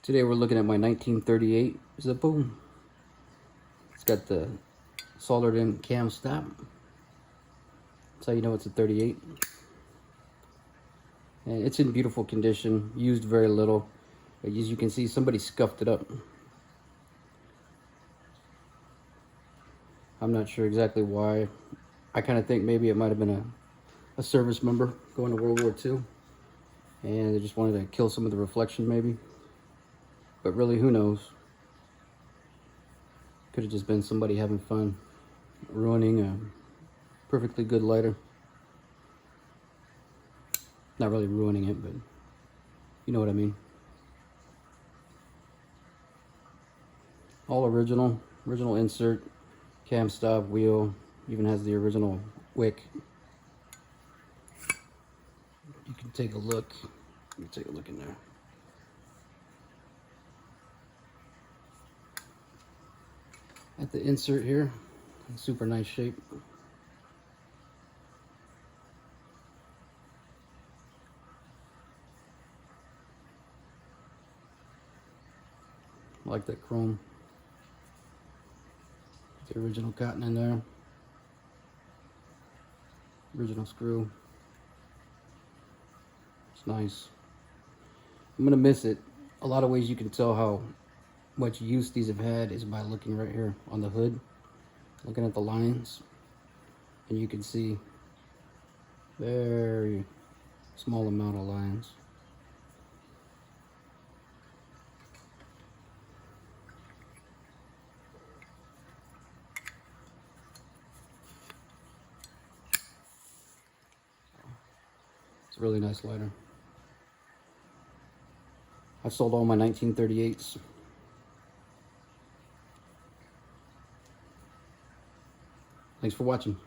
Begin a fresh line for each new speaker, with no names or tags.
Today we're looking at my 1938 Zippo. It's got the soldered in cam stop. That's how you know it's a 38. And it's in beautiful condition, used very little. But as you can see, somebody scuffed it up. I'm not sure exactly why. I kind of think maybe it might have been a service member going to World War II. And they just wanted to kill some of the reflection maybe. But really, who knows? Could have just been somebody having fun, ruining a perfectly good lighter. Not really ruining it, but you know what I mean. All original insert, cam stop, wheel, even has the original wick. You can take a look. Let me take a look in there. At the insert here, super nice shape. I like that chrome. The original cotton in there. Original screw. It's nice. I'm gonna miss it. A lot of ways you can tell how much use these have had is by looking right here on the hood, looking at the lines, and you can see very small amount of lines. It's a really nice lighter. I've sold all my 1938s. Thanks for watching.